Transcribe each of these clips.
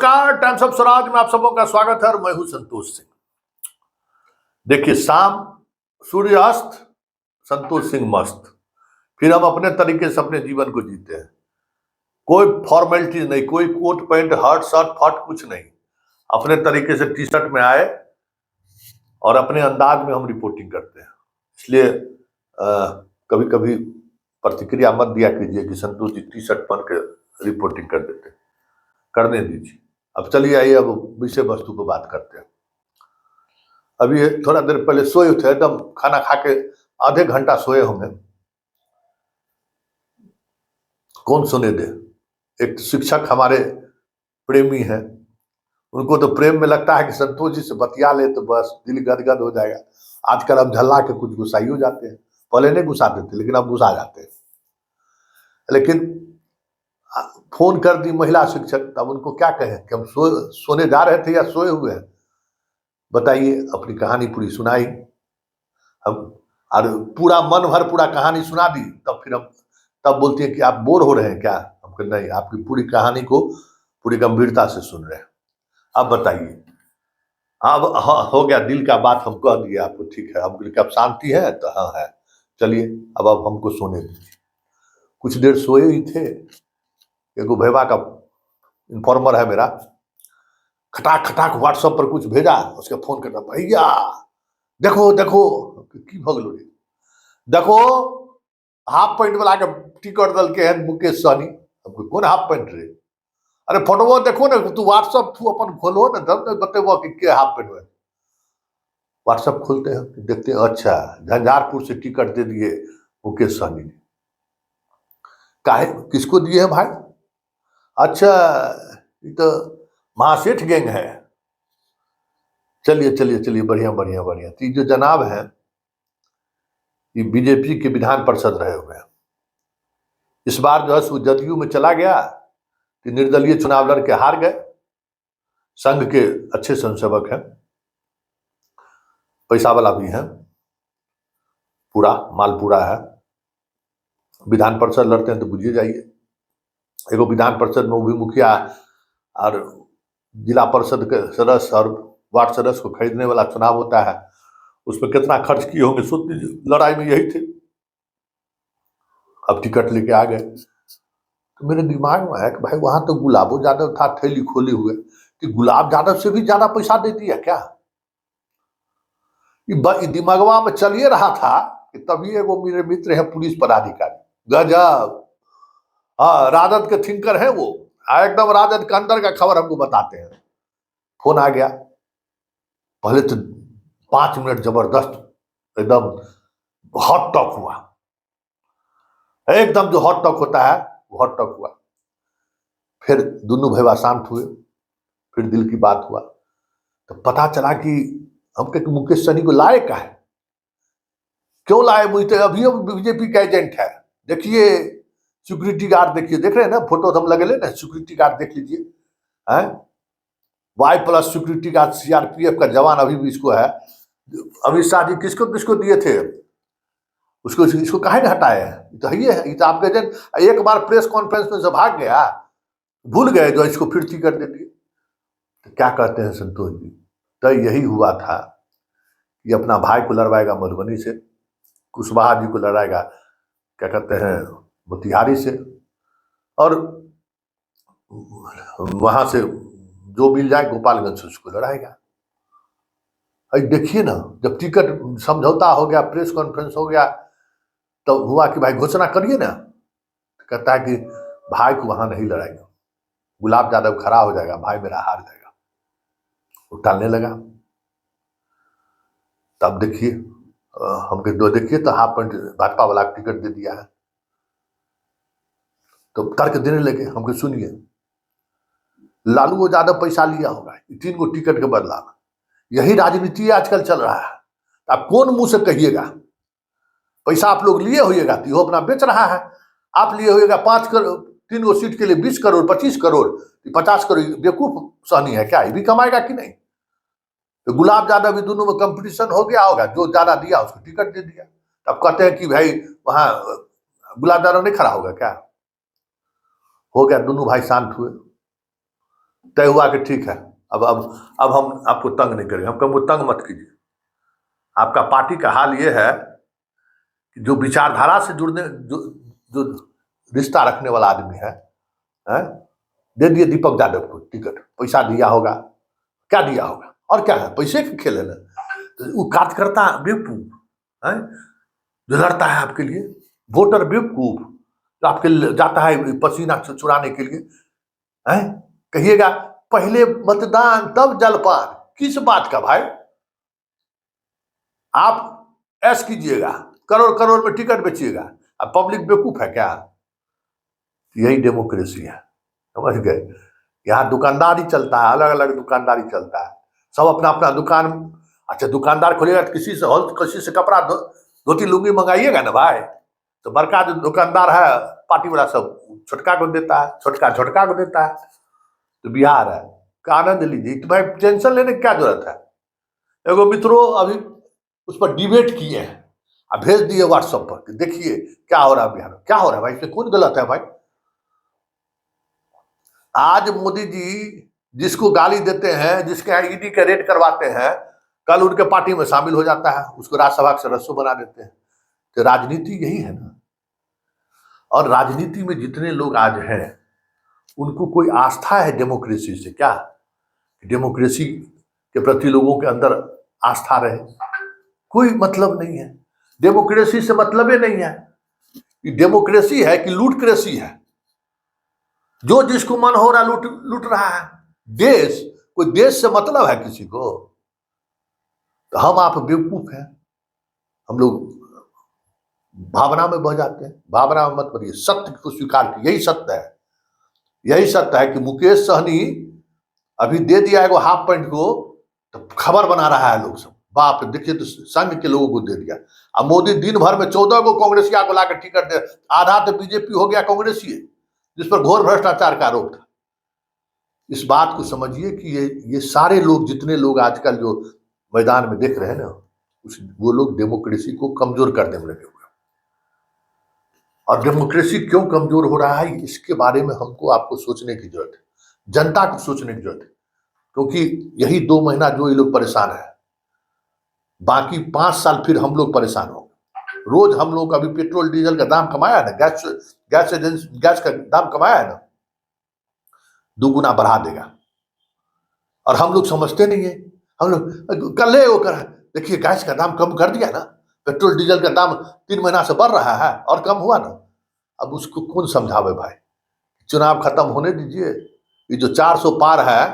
नमस्कार, times of Swaraj में आप सबों का स्वागत है और मैं हूं संतोष सिंह। देखिए, शाम सूर्य अस्त, संतोष सिंह मस्त। फिर हम अपने तरीके से अपने जीवन को जीते हैं। कोई फॉर्मेलिटीज नहीं, कोई कोट पैंट हर्ट शर्ट फट कुछ नहीं। अपने तरीके से टी शर्ट में आए और अपने अंदाज में हम रिपोर्टिंग करते हैं। इसलिए कभी कभी प्रतिक्रिया मत दिया कीजिए कि संतोष जी टी शर्ट पहन के रिपोर्टिंग कर देते, करने दीजिए। अब चलिए आइए, अब विषय वस्तु पर बात करते हैं। अभी थोड़ा देर पहले सोए थे, एकदम खाना खा के आधे घंटा सोए होंगे। कौन सोने दे। एक शिक्षक हमारे प्रेमी हैं, उनको तो प्रेम में लगता है कि संतोष जी से बतिया ले तो बस दिल गदगद हो जाएगा। आजकल अब झल्ला के कुछ गुस्साई हो जाते हैं। पहले नहीं गुस्साते थे, लेकिन अब गुस्सा जाते हैं। लेकिन फोन कर दी महिला शिक्षक, तब उनको क्या कहें कि हम सोने जा रहे थे या सोए हुए हैं। बताइए, अपनी कहानी पूरी सुनाई हम, और पूरा मन भर पूरा कहानी सुना दी। तब बोलती है कि आप बोर हो रहे हैं क्या। हम कहे नहीं, आपकी पूरी कहानी को पूरी गंभीरता से सुन रहे हैं। अब बताइए। अब हाँ, हो गया, दिल का बात हम कह दिए आपको, ठीक है। हम बोले कि अब शांति है, तो हाँ है। चलिए अब हमको सोने दीजिए। कुछ देर सोए ही थे, एगो भैया का इन्फॉर्मर है मेरा, खटाक खटाक व्हाट्सएप पर कुछ भेजा। उसके फोन करना, भैया देखो देखो की भगलो रे, देखो हाफ पैंट वाला के टिकट दल के हैं मुकेश सहनी। हमको कौन हाफ पैंट रे। अरे फोटो देखो ना, तू व्हाट्सएप तू अपन खोलो ना, तब बतेबो कि के हाफ पैंट में। व्हाट्सएप खोलते हैं, देखते हैं, अच्छा झंझारपुर से टिकट दे दिए मुकेश सहनी ने। काहे, किसको दिए हैं भाई। अच्छा, ये तो महासेठ गैंग है। चलिए चलिए चलिए, बढ़िया बढ़िया बढ़िया। तो जो जनाब है, ये बीजेपी के विधान पार्षद रहे हुए हैं। इस बार जो है सो जदयू में चला गया, तो निर्दलीय चुनाव लड़ के हार गए। संघ के अच्छे संसेवक हैं, पैसा वाला भी है, पूरा माल पूरा है। विधान परिषद लड़ते हैं तो बुझिए जाइए। एगो विधान परिषद में वो भी मुखिया और जिला परिषद के सदस्य और वार्ड सदस्य को खरीदने वाला चुनाव होता है। उसमें कितना खर्च किए होंगे सोच लीजिए। लड़ाई में यही थे। अब टिकट लेके आ गए, तो मेरे दिमाग में आया कि भाई वहां तो गुलाबो यादव था थैली खोले हुए, कि गुलाब यादव से भी ज्यादा पैसा दे दिया क्या। दिमागवा में चलिए रहा था कि तभी एगो मेरे मित्र है पुलिस पदाधिकारी, गजब, हाँ राजद के थिंकर है वो, एकदम राजद के अंदर का खबर हमको बताते हैं। फोन आ गया, पहले तो 5 मिनट जबरदस्त एकदम हॉट टॉक हुआ, एकदम जो हॉट टॉक होता है वो हॉट टॉक हुआ। फिर दोनों भैया शांत हुए, फिर दिल की बात हुआ। तो पता चला कि हम के मुकेश सहनी को लाए का है, क्यों लाए। मुझे अभी बीजेपी का एजेंट है। देखिए सिक्योरिटी गार्ड, देखिए, देख रहे हैं ना फोटो हम लगे ना, सिक्योरिटी गार्ड देख लीजिए, है Y+ सिक्योरिटी गार्ड, सीआरपीएफ का जवान अभी भी इसको है। अमित शाह जी किसको किसको दिए थे उसको, इसको काहे नहीं हटाए हैं। तो ये है, ये तो आपके एजेंट। एक बार प्रेस कॉन्फ्रेंस में से भाग गया, भूल गए जो इसको फिर टिकट दे दिए। तो क्या कहते हैं संतोष जी, तो यही हुआ था। ये अपना भाई को लड़वाएगा मधुबनी से, कुशवाहा जी को लड़ाएगा क्या कहते हैं मोतिहारी से, और वहां से जो मिल जाए गोपालगंज से उसको लड़ाएगा। देखिए ना, जब टिकट समझौता हो गया, प्रेस कॉन्फ्रेंस हो गया, तो हुआ कि भाई घोषणा करिए ना। तो कहता है कि भाई को वहां नहीं लड़ाएगा, गुलाब यादव खड़ा हो जाएगा, भाई मेरा हार जाएगा। वो टालने लगा। तब देखिए हमके दो, देखिए तो हाफ पैंट भाजपा वाला टिकट दे दिया है। तो तर्क देने लगे हमको, सुनिए लालू वो ज्यादा पैसा लिया होगा 3 गो टिकट के बदला में। यही राजनीति आजकल चल रहा है। आप कौन मुंह से कहिएगा, पैसा आप लोग लिए होइएगा तो वो अपना बेच रहा है। आप लिए होइएगा 5 करोड़, 3 गो सीट के लिए 20 करोड़ 25 करोड़ 50 करोड़, बेवकूफ सहनी है क्या, ये भी कमाएगा कि नहीं। तो गुलाब यादव भी दोनों में कंपटीशन हो गया होगा, जो ज्यादा दिया उसको टिकट दे दिया। अब कहते हैं कि भाई वहां गुलाब यादव नहीं खड़ा होगा क्या। हो गया, दोनों भाई शांत हुए। तय हुआ कि ठीक है, अब हम आपको तंग नहीं करेंगे। हम कहेंगे तंग मत कीजिए। आपका पार्टी का हाल ये है कि जो विचारधारा से जुड़ने जो रिश्ता रखने वाला आदमी है, दे दिए दीपक यादव को टिकट, पैसा दिया होगा, क्या दिया होगा, और क्या है, पैसे के खेल है ना। तो वो कार्यकर्ता बेवकूफ है जो लड़ता है आपके लिए, वोटर बेवकूफ जो आपके जाता है पसीना चुराने के लिए है। कहिएगा पहले मतदान तब जलपान, किस बात का भाई? आप ऐश कीजिएगा, करोड़ करोड़ में टिकट बेचिएगा, अब पब्लिक बेवकूफ है क्या? यही डेमोक्रेसी है, समझ गए? यहाँ दुकानदारी चलता है, अलग अलग दुकानदारी चलता है, सब अपना अपना दुकान। अच्छा, दुकानदार खोलेगा तो किसी से कपड़ा धोती लुंगी मंगाइएगा ना भाई, तो बड़का जो दुकानदार है पार्टी वाला सब छोटका को देता है, छोटका छोटका को देता है। तो बिहार है का आनंद लीजिए, तो भाई टेंशन लेने की क्या जरूरत है? एगो मित्रों अभी उस पर डिबेट किए हैं, अब भेज दिए व्हाट्सएप पर कि देखिए क्या हो रहा है बिहार में, क्या हो रहा है भाई, इसमें कौन गलत है भाई? आज मोदी जी जिसको गाली देते हैं, जिसके यहाँ ईडी के रेड करवाते हैं, कल उनके पार्टी में शामिल हो जाता है, उसको राज्यसभा के सदस्य बना देते हैं। तो राजनीति यही है ना। और राजनीति में जितने लोग आज हैं उनको कोई आस्था है डेमोक्रेसी से क्या? डेमोक्रेसी के प्रति लोगों के अंदर आस्था रहे, कोई मतलब नहीं है। डेमोक्रेसी से मतलब ही नहीं है। डेमोक्रेसी है कि लूटक्रेसी है, जो जिसको मन हो रहा लूट रहा है। कोई देश से मतलब है किसी को? तो हम आप बेवकूफ हैं, हम लोग भावना में बह जाते हैं। भावना में मत बढ़िए, सत्य को स्वीकार कीजिए, यही सत्य है। यही सत्य है कि मुकेश सहनी अभी दे दिया है वो हाफ पैंट को, तो खबर बना रहा है लोग सब, बाप देखिए तो संघ के लोगों को दे दिया। अब मोदी दिन भर में 14 को कांग्रेसिया को लाकर टिकट दे, आधा तो बीजेपी हो गया कांग्रेसी, जिस पर घोर भ्रष्टाचार का आरोप था। इस बात को समझिए कि ये सारे लोग, जितने लोग आजकल जो मैदान में देख रहे हैं ना, वो लोग डेमोक्रेसी को कमजोर करने में लगे हुए। और डेमोक्रेसी क्यों कमजोर हो रहा है, इसके बारे में हमको आपको सोचने की जरूरत है, जनता को सोचने की जरूरत है। क्योंकि यही 2 महीना जो ये लोग परेशान है, बाकी 5 साल फिर हम लोग परेशान होंगे। रोज हम लोग अभी पेट्रोल डीजल का दाम कमाया है ना, गैस का दाम कमाया है ना, 2 गुना बढ़ा देगा। और हम लोग समझते नहीं है। हम लोग कल देखिए गैस का दाम कम कर दिया ना, पेट्रोल डीजल का दाम 3 महीना से बढ़ रहा है और कम हुआ ना। अब उसको कौन समझावे भाई? चुनाव खत्म होने दीजिए। ये जो 400 पार है,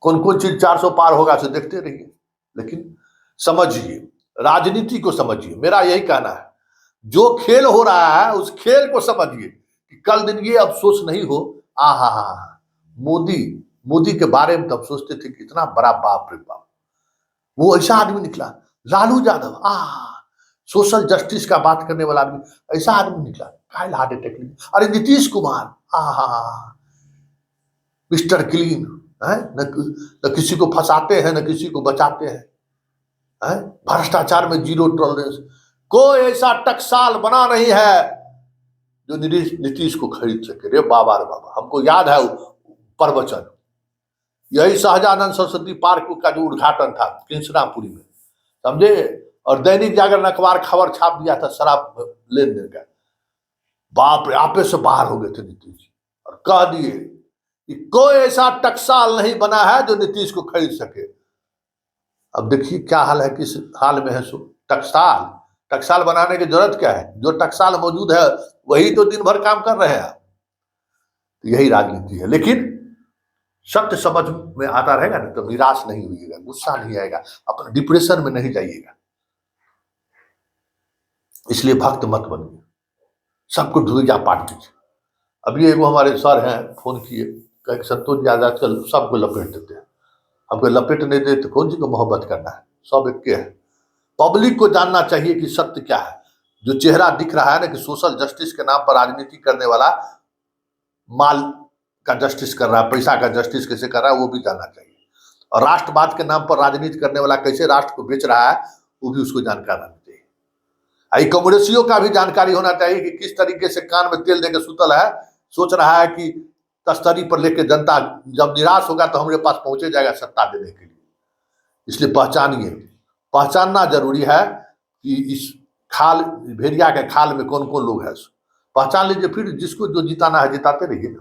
कौन कौन चीज 400 पार होगा से देखते रहिए। लेकिन समझिए, राजनीति को समझिए, मेरा यही कहना है। जो खेल हो रहा है उस खेल को समझिए कि कल दिन ये अफसोस नहीं हो, मोदी के बारे में तब सोचते थे कि इतना बड़ा बाप रे बाप, वो ऐसा आदमी निकला। लालू यादव सोशल जस्टिस का बात करने वाला आदमी, ऐसा आदमी निकला, कायल हार्ट अटैक लिया। अरे नीतीश कुमार मिस्टर क्लीन है, न किसी को फंसाते हैं न किसी को बचाते हैं, भ्रष्टाचार में 0 टॉलरेंस। कोई ऐसा टकसाल बना नहीं है जो नीतीश को खरीद सके। रे बाबा रे बाबा, हमको याद है प्रवचन, यही शाहजानंद सरस्वती पार्क का जो उद्घाटन था किंसरापुरी में, समझे? और दैनिक जागरण अखबार खबर छाप दिया था शराब लेन देन का। बाप रे, आपे से बाहर हो गए थे नीतीश जी, और कह दिए कि कोई ऐसा टकसाल नहीं बना है जो नीतीश को खरीद सके। अब देखिए क्या हाल है, किस हाल में है सो टकसाल बनाने की जरूरत क्या है? जो टकसाल मौजूद है वही तो दिन भर काम कर रहे हैं। तो यही राजनीति है। लेकिन सत्य समझ में आता रहेगा ना तो निराश नहीं होइएगा, गुस्सा नहीं आएगा, अपने डिप्रेशन में नहीं जाइएगा। इसलिए भक्त मत बनिए, सबको ढूंढिया पाठ दीजिए। अभी एगो हमारे सर हैं, फोन किए, कहे संतोष जी आजकल सबको लपेट देते हैं। हमको लपेट नहीं देते तो कौन जी को मोहब्बत करना है, सब एक के है। पब्लिक को जानना चाहिए कि सत्य क्या है। जो चेहरा दिख रहा है ना कि सोशल जस्टिस के नाम पर राजनीति करने वाला माल का जस्टिस कर रहा है, पैसा का जस्टिस कैसे कर रहा है वो भी जानना चाहिए। और राष्ट्रवाद के नाम पर राजनीति करने वाला कैसे राष्ट्र को बेच रहा है वो भी उसको जानकारी होनी चाहिए। कांग्रेसियों का भी जानकारी होना चाहिए कि किस तरीके से कान में तेल देकर सुतल है, सोच रहा है कि तस्तरी पर लेके जनता जब निराश होगा तो हमारे पास पहुंचे जाएगा सत्ता देने के लिए। इसलिए पहचानिए, पहचानना जरूरी है कि इस खाल भेड़िया के खाल में कौन कौन लोग हैं, पहचान लीजिए, फिर जिसको जो जिताना है जिताते रहिए।